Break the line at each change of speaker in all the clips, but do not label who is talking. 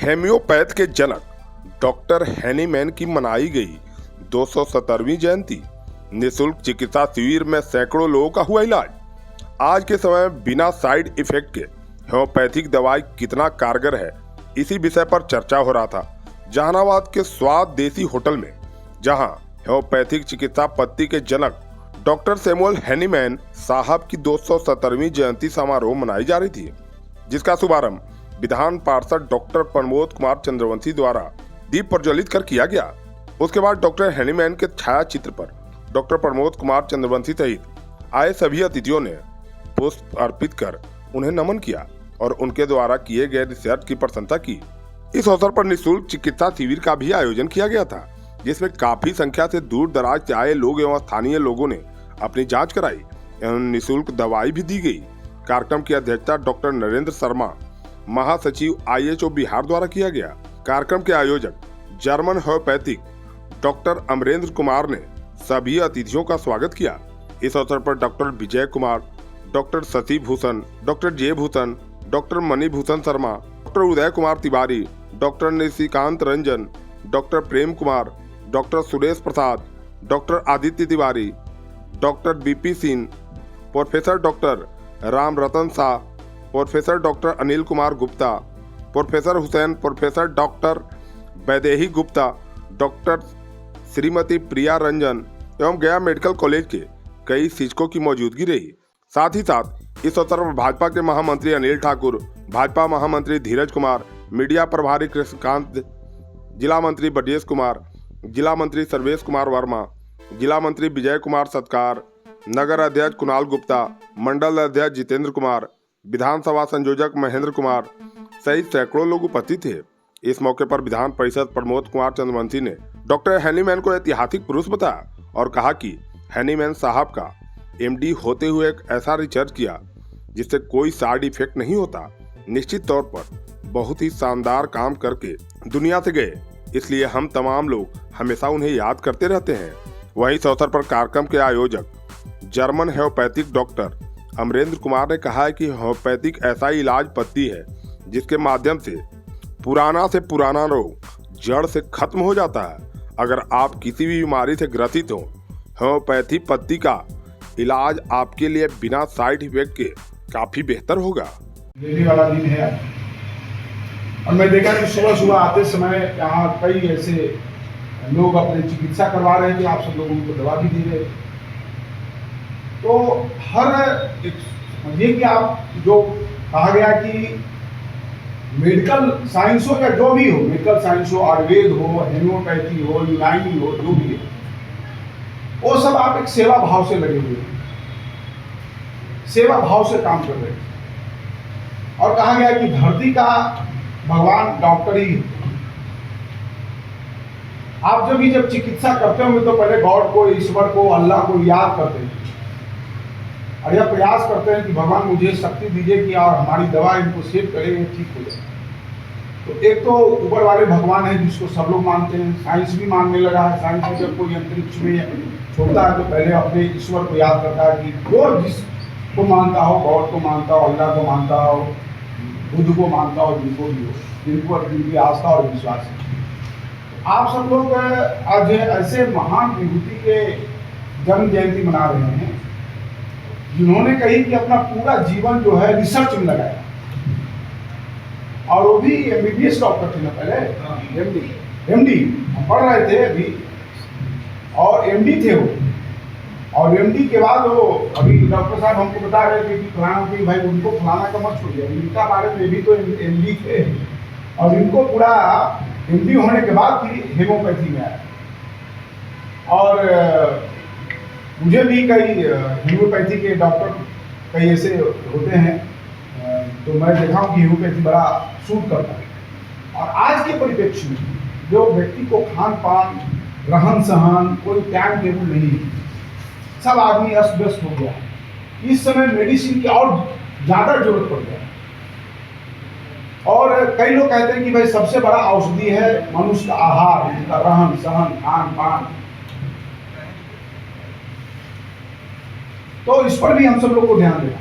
हेम्योपैथ के जनक doctor Hahnemann की मनाई गई 270वीं जयंती। निःशुल्क चिकित्सा शिविर में सैकड़ों लोगों का हुआ इलाज। आज के समय में बिना साइड इफेक्ट के होम्योपैथिक दवाई कितना कारगर है, इसी विषय पर चर्चा हो रहा था जहानाबाद के स्वाद देसी होटल में, जहां होम्योपैथिक चिकित्सा पद्धति के जनक डॉक्टर सैमुअल हैनीमैन साहब की 270वीं जयंती समारोह मनाई जा रही थी, जिसका शुभारंभ विधान पार्षद डॉक्टर प्रमोद कुमार चंद्रवंशी द्वारा दीप प्रज्वलित कर किया गया। उसके बाद डॉक्टर हैनीमैन के छाया चित्र पर डॉक्टर प्रमोद कुमार चंद्रवंशी सहित आए सभी अतिथियों ने पुष्प अर्पित कर उन्हें नमन किया और उनके द्वारा किए गए रिसर्च की प्रशंसा की। इस अवसर पर निःशुल्क चिकित्सा शिविर का भी आयोजन किया गया था, जिसमें काफी संख्या से दूर दराज से आए लोग एवं स्थानीय लोगों ने अपनी जांच कराई एवं निःशुल्क दवाई भी दी गई। कार्यक्रम की अध्यक्षता डॉक्टर नरेंद्र शर्मा, महासचिव IHO बिहार द्वारा किया गया। कार्यक्रम के आयोजक German homeopathic doctor Amarendra Kumar ने सभी अतिथियों का स्वागत किया। इस अवसर पर doctor Vijay Kumar, doctor Shashi Bhushan, doctor Jay Bhushan, doctor Manibhushan Sharma, doctor Uday Kumar Tiwari, doctor Nishikant Ranjan, doctor Prem Kumar, doctor Suresh Prasad, doctor Aditya Tiwari, doctor BP Singh, professor doctor Ram Ratan Shah, professor doctor Anil Kumar Gupta, professor Hussain, professor doctor Vaidehi Gupta, doctor Shrimati Priya Ranjan एवं गया मेडिकल कॉलेज के कई शिक्षकों की मौजूदगी रही। साथ ही साथ इस अवसर पर भाजपा के महामंत्री अनिल ठाकुर, भाजपा महामंत्री धीरज कुमार, मीडिया प्रभारी कृष्णकांत, जिला मंत्री ब्रजेश कुमार, जिला मंत्री सर्वेश कुमार वर्मा, जिला मंत्री विजय कुमार सत्कार, नगर अध्यक्ष कुणाल गुप्ता, मंडल अध्यक्ष जितेंद्र कुमार, विधानसभा संयोजक महेंद्र कुमार सहित सैकड़ों लोग उपस्थित थे। इस मौके पर विधान परिषद प्रमोद कुमार चंद्रवंशी ने डॉक्टर हैनीमैन को ऐतिहासिक पुरुष बताया और कहा कि हैनीमैन साहब का MD होते हुए एक ऐसा रिसर्च किया जिससे कोई साइड इफेक्ट नहीं होता। निश्चित तौर पर बहुत ही शानदार काम करके दुनिया से गए, इसलिए हम तमाम लोग हमेशा उन्हें याद करते रहते हैं। वहीं इस अवसर पर कार्यक्रम के आयोजक German homeopathic doctor Amarendra Kumar ने कहा है कि होम्योपैथिक ऐसा इलाज पद्धति है जिसके माध्यम से पुराना रोग जड़ से खत्म हो जाता है। अगर आप किसी भी बीमारी से ग्रसित हो, होम्योपैथी पद्धति का इलाज आपके लिए बिना साइड इफेक्ट के काफी बेहतर होगा।
दिल्ली वाला दिन है और मैं देखा कि सुबह सुबह आते समय यहाँ कई ऐसे लोग अपनी चिकित्सा करवा रहे थे, आप सब लोगों को दवा भी दे रहे। तो हर एक समझिए कि आप जो कहा गया कि मेडिकल साइंस हो या जो भी हो, मेडिकल साइंस हो, आयुर्वेद हो, हेम्योपैथी हो, यूनानी हो, जो भी है, वो सब आप एक सेवा भाव से लगे हुए, सेवा भाव से काम कर रहे हैं। और कहा गया कि धरती का भगवान डॉक्टर ही है। आप जब चिकित्सा करते होंगे तो पहले गॉड को, ईश्वर को, अल्लाह को याद करते हैं और यह प्रयास करते हैं कि भगवान मुझे शक्ति दीजिए कि और हमारी दवा इनको सेव करेंगे, ठीक हो जाए। तो एक तो ऊपर वाले भगवान है जिसको सब लोग मानते हैं, साइंस भी मानने लगा है। साइंस में जब कोई अंतरिक्ष में छोड़ता है तो पहले अपने ईश्वर को याद करता है कि जो जिसको मानता हो, गॉड को मानता हो, अल्लाह को मानता हो, बुद्ध को मानता हो, जिनको भी हो, जिनको जिनकी आस्था और विश्वास है। आप सब लोग आज ऐसे महान विभूति के जन्म जयंती मना रहे हैं जिन्होंने कही कि अपना पूरा जीवन जो है रिसर्च में लगाया, और वो भी MBBS डॉक्टर थे ना, पहले MD हम पढ़ रहे थे अभी, और MD थे वो। और MD के बाद वो अभी डॉक्टर साहब हमको बता रहे थे कि फलाना कि भाई उनको फलाना का मत छोड़िए, इनका बारे में भी तो MD थे और इनको पूरा MD होने के बाद भी हेमोपैथी में आया। और मुझे भी कई हेम्योपैथी के डॉक्टर कई ऐसे होते हैं, तो मैं देखा हूँ कि हेम्योपैथी बड़ा सूट करता है। और आज के परिप्रेक्ष्य में जो व्यक्ति को खान पान, रहन सहन, कोई टाइम टेबल नहीं है, सब आदमी अस्त व्यस्त हो गया। इस समय मेडिसिन की और ज़्यादा जरूरत पड़ गया। और कई लोग कहते हैं कि भाई सबसे बड़ा औषधि है मनुष्य का आहार, उनका रहन सहन, खान पान। तो इस पर भी हम सब लोग को ध्यान देना।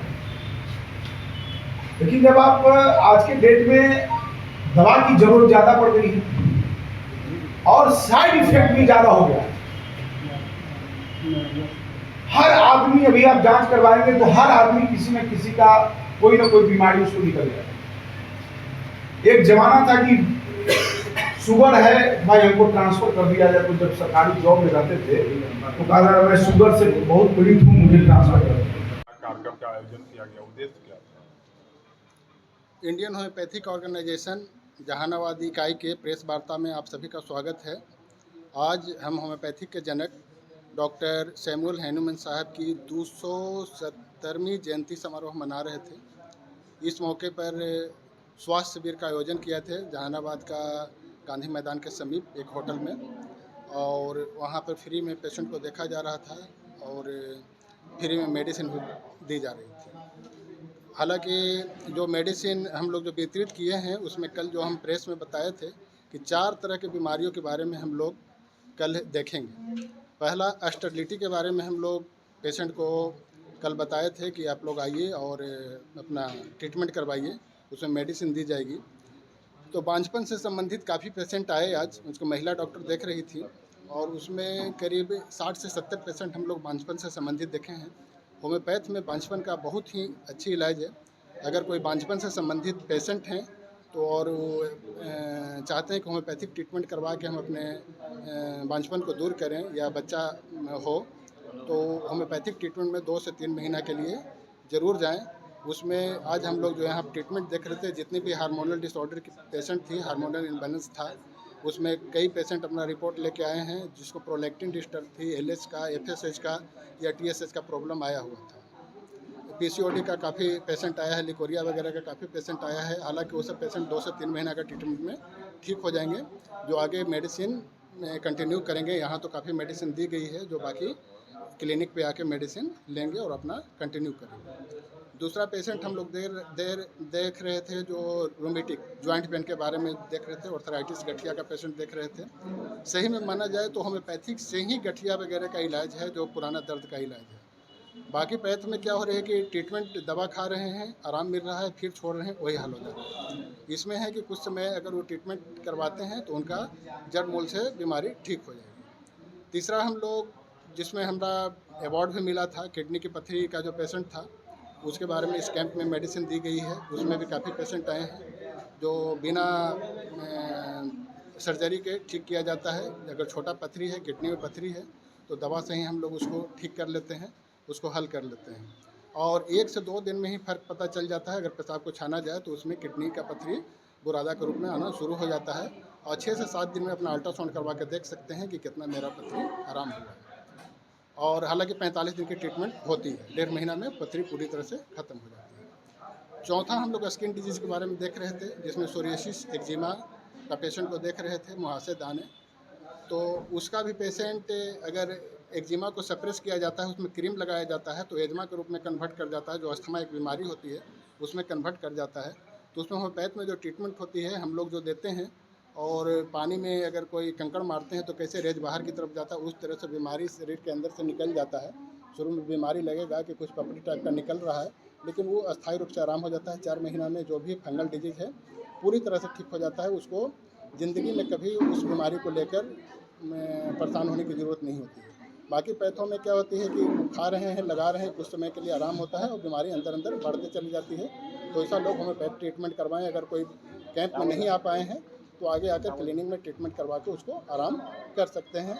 लेकिन जब आप आज के डेट में दवा की जरूरत ज्यादा पड़ गई है और साइड इफेक्ट भी ज्यादा हो गया। हर आदमी, अभी आप जांच करवाएंगे तो हर आदमी किसी न किसी का कोई ना कोई बीमारी उसको निकल जाए। एक जमाना था कि शुगर है भाई हमको ट्रांसफर कर दिया जाए, तो जब सरकारी जॉब में रहते थे तो कहा मैं शुगर से बहुत पीड़ित हूँ, मुझे ट्रांसफर कर दिया।
कार्यक्रम का आयोजन किया गया, उद्देश्य क्या था?
इंडियन होम्योपैथिक ऑर्गेनाइजेशन जहानाबाद इकाई के प्रेस वार्ता में आप सभी का स्वागत है। आज हम होम्योपैथिक के जनक डॉक्टर सैमुअल हैनुमैन साहब की 270वीं जयंती समारोह मना रहे थे। इस मौके पर स्वास्थ्य शिविर का आयोजन किया थे जहानाबाद का गांधी मैदान के समीप एक होटल में, और वहां पर फ्री में पेशेंट को देखा जा रहा था और फ्री में मेडिसिन भी दी जा रही थी। हालांकि जो मेडिसिन हम लोग जो वितरित किए हैं उसमें कल जो हम प्रेस में बताए थे कि 4 तरह की बीमारियों के बारे में हम लोग कल देखेंगे। पहला स्टेरिलिटी के बारे में हम लोग पेशेंट को कल बताए थे कि आप लोग आइए और अपना ट्रीटमेंट करवाइए, उसमें मेडिसिन दी जाएगी। तो बांझपन से संबंधित काफ़ी पेशेंट आए आज, उसको महिला डॉक्टर देख रही थी और उसमें करीब 60 से 70 पेशेंट हम लोग बांझपन से संबंधित देखे हैं। होम्योपैथ में बांझपन का बहुत ही अच्छी इलाज है। अगर कोई बांझपन से संबंधित पेशेंट हैं तो और चाहते हैं कि होम्योपैथिक ट्रीटमेंट करवा के हम अपने बांझपन को दूर करें या बच्चा हो, तो होम्योपैथिक ट्रीटमेंट में 2 से 3 महीना के लिए ज़रूर जाएं। उसमें आज हम लोग जो यहाँ ट्रीटमेंट देख रहे थे, जितनी भी हार्मोनल डिसऑर्डर की पेशेंट थी, हार्मोनल इम्बैलेंस था, उसमें कई पेशेंट अपना रिपोर्ट लेके आए हैं जिसको प्रोलैक्टिन डिस्टर्ब थी, एलएच का, एफएसएच का या टीएसएच का प्रॉब्लम आया हुआ था। पीसीओडी का काफ़ी पेशेंट आया है, लिकोरिया वगैरह का काफ़ी पेशेंट आया है। हालांकि वो सब पेशेंट 2 से 3 महीना का ट्रीटमेंट में ठीक हो जाएंगे, जो आगे मेडिसिन कंटिन्यू करेंगे। यहाँ तो काफ़ी मेडिसिन दी गई है, जो बाकी क्लिनिक पे आके मेडिसिन लेंगे और अपना कंटिन्यू करेंगे। दूसरा पेशेंट हम लोग देख रहे थे जो रूमेटिक जॉइंट पेन के बारे में देख रहे थे, आर्थराइटिस गठिया का पेशेंट देख रहे थे। सही में माना जाए तो होम्योपैथिक से ही गठिया वगैरह का इलाज है, जो पुराना दर्द का इलाज है। बाकी पैथ में क्या हो रहा है कि ट्रीटमेंट दवा खा रहे हैं, आराम मिल रहा है, फिर छोड़ रहे हैं, वही हाल हो जाता है। इसमें है कि कुछ समय अगर वो ट्रीटमेंट करवाते हैं तो उनका जड़ मूल से बीमारी ठीक हो जाएगी। तीसरा हम लोग जिसमें हमारा अवार्ड भी मिला था, किडनी की पथरी का जो पेशेंट था, उसके बारे में इस कैंप में मेडिसिन दी गई है। उसमें भी काफ़ी पेशेंट आए हैं जो बिना सर्जरी के ठीक किया जाता है। अगर छोटा पथरी है, किडनी में पथरी है, तो दवा से ही हम लोग उसको ठीक कर लेते हैं, उसको हल कर लेते हैं और 1 से 2 दिन में ही फ़र्क पता चल जाता है। अगर पेशाब को छाना जाए तो उसमें किडनी का पथरी बुरादा के रूप में आना शुरू हो जाता है और 6 से 7 दिन में अपना अल्ट्रासाउंड करवा के देख सकते हैं कि कितना मेरा पथरी आराम हुआ है। और हालांकि 45 दिन की ट्रीटमेंट होती है, 1.5 महीना में पथरी पूरी तरह से ख़त्म हो जाती है। चौथा हम लोग स्किन डिजीज़ के बारे में देख रहे थे, जिसमें सोरियासिस एक्जिमा का पेशेंट को देख रहे थे, मुहासे दाने। तो उसका भी पेशेंट अगर एक्जिमा को सप्रेस किया जाता है, उसमें क्रीम लगाया जाता है तो एजमा के रूप में कन्वर्ट कर जाता है, जो अस्थमा एक बीमारी होती है उसमें कन्वर्ट कर जाता है। तो उसमें होम्योपैथ में जो ट्रीटमेंट होती है हम लोग जो देते हैं, और पानी में अगर कोई कंकड़ मारते हैं तो कैसे रेज बाहर की तरफ जाता है, उस तरह से बीमारी शरीर के अंदर से निकल जाता है। शुरू में बीमारी लगेगा कि कुछ पपड़ी टाइप का निकल रहा है, लेकिन वो अस्थायी रूप से आराम हो जाता है। 4 महीना में जो भी फंगल डिजीज़ है पूरी तरह से ठीक हो जाता है। उसको ज़िंदगी में कभी उस बीमारी को लेकर परेशान होने की ज़रूरत नहीं होती है। बाकी पैथों में क्या होती है कि खा रहे हैं, लगा रहे हैं, कुछ समय के लिए आराम होता है और बीमारी अंदर अंदर बढ़ते चली जाती है। तो ऐसा लोग होम्योपैथ ट्रीटमेंट करवाएं। अगर कोई कैंप में नहीं आ पाए हैं तो आगे आकर क्लिनिक में ट्रीटमेंट करवा के उसको आराम कर सकते हैं।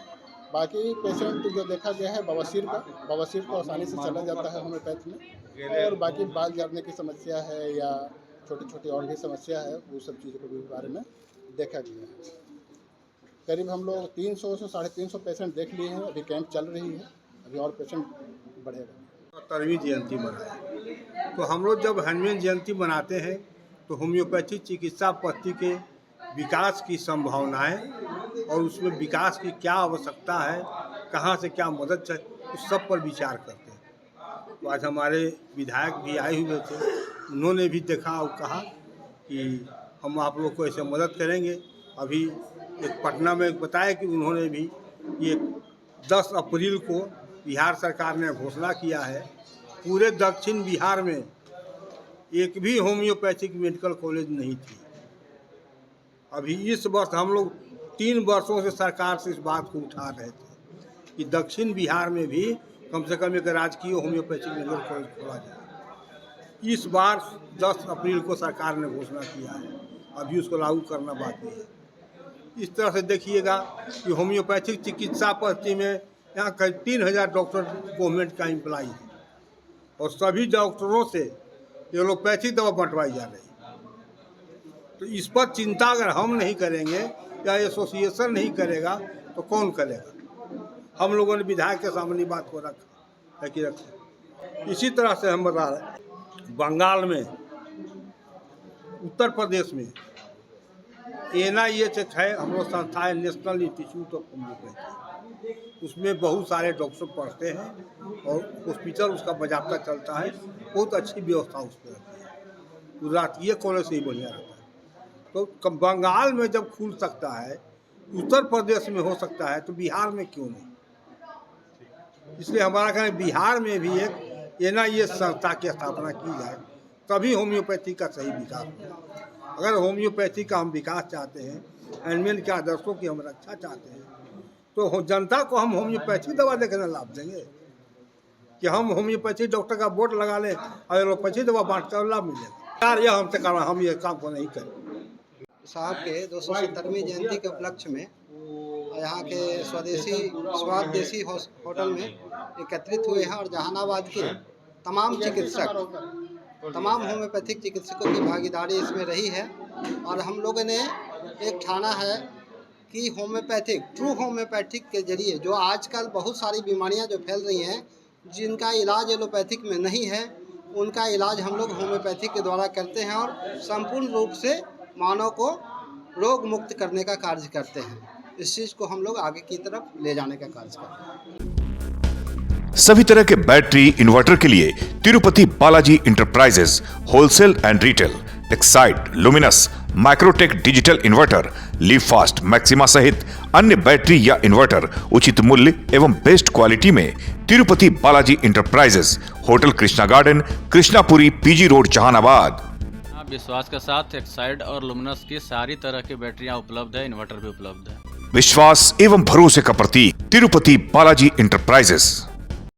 बाकी पेशेंट जो देखा गया है बवासीर तो आसानी से चला जाता है होम्योपैथ में, और बाकी बाल झड़ने की समस्या है या छोटी छोटी और भी समस्या है, वो सब चीज़ों के बारे में देखा गया है। करीब हम लोग 300 से 350 पेशेंट देख लिए हैं। अभी कैंप चल रही है, अभी और पेशेंट बढ़ेगा।
70वीं जयंती मनाए, तो हम लोग जब हैनुमैन जयंती मनाते हैं तो होम्योपैथी चिकित्सा पद्धति के विकास की संभावनाएं और उसमें विकास की क्या आवश्यकता है, कहाँ से क्या मदद चाहिए, उस सब पर विचार करते हैं। तो आज हमारे विधायक भी आए हुए थे, उन्होंने भी देखा और कहा कि हम आप लोग को ऐसे मदद करेंगे। अभी एक पटना में बताया कि उन्होंने भी ये 10 अप्रैल को बिहार सरकार ने घोषणा किया है, पूरे दक्षिण बिहार में एक भी होम्योपैथिक मेडिकल कॉलेज नहीं थी, अभी इस वर्ष हम लोग 3 वर्षों से सरकार से इस बात को उठा रहे थे कि दक्षिण बिहार में भी कम से कम एक राजकीय होम्योपैथिक मेडिकल कॉलेज खोला जाए। इस बार 10 अप्रैल को सरकार ने घोषणा किया है, अभी उसको लागू करना बाकी है। इस तरह से देखिएगा कि होम्योपैथिक चिकित्सा पद्धति में यहाँ करीब 3000 डॉक्टर गवर्नमेंट का एम्प्लाई है और सभी डॉक्टरों से एलोपैथिक दवा बंटवाई जा रही है। तो इस पर चिंता अगर हम नहीं करेंगे या एसोसिएशन नहीं करेगा तो कौन करेगा? हम लोगों ने विधायक के सामने बात को रखा। इसी तरह से हम बता रहे हैं, बंगाल में, उत्तर प्रदेश में NIH है, हम लोग संस्था है, नेशनल इंस्टीट्यूट ऑफ होम्योपैथी। उसमें बहुत सारे डॉक्टर पढ़ते हैं और हॉस्पिटल उसका बाजाबता चलता है, बहुत अच्छी व्यवस्था उस पर रहती है। गुजरातीय कॉलेज से ही बढ़िया रहता है। तो बंगाल में जब खुल सकता है, उत्तर प्रदेश में हो सकता है, तो बिहार में क्यों नहीं? इसलिए हमारा कहना है बिहार में भी एक NIH संस्था की स्थापना की जाए, तभी होम्योपैथी का सही विकास होगा। अगर होम्योपैथी का हम विकास चाहते हैं, हैंडमेन के आदर्शों की हम रक्षा चाहते हैं, तो जनता को हम होम्योपैथी दवा देकर लाभ देंगे कि हम होम्योपैथी डॉक्टर का बोर्ड लगा लें और एलोपैथी दवा बांटते और लाभ मिलेगा। यार यह हमसे करना, हम ये काम को नहीं करें।
साहब के 270वीं जयंती के उपलक्ष्य में यहाँ के स्वदेशी स्वाद देसी होटल में एकत्रित हुए हैं और जहानाबाद के तमाम चिकित्सक, तमाम होम्योपैथिक चिकित्सकों की भागीदारी इसमें रही है। और हम लोगों ने एक ठाना है कि होम्योपैथिक, ट्रू होम्योपैथिक के जरिए जो आजकल बहुत सारी बीमारियां जो फैल रही हैं, जिनका इलाज एलोपैथिक में नहीं है, उनका इलाज हम लोग होम्योपैथिक के द्वारा करते हैं और संपूर्ण रूप से मानव को रोग मुक्त करने का कार्य करते हैं। इस चीज़ को हम लोग आगे की तरफ ले जाने का कार्य करते हैं।
सभी तरह के बैटरी इन्वर्टर के लिए Tirupati Balaji enterprises wholesale and retail, Exide, luminous, Microtek digital inverter, leave fast, maxima सहित अन्य बैटरी या इन्वर्टर उचित मूल्य एवं बेस्ट क्वालिटी में Tirupati Balaji enterprises, hotel Krishna garden, Krishnapuri, PG road, Jehanabad.
विश्वास के साथ एक्साइड और लुमिनस की सारी तरह की बैटरियां उपलब्ध है, इन्वर्टर भी उपलब्ध है।
विश्वास एवं भरोसे का प्रतीक तिरुपति बालाजी इंटरप्राइजेस।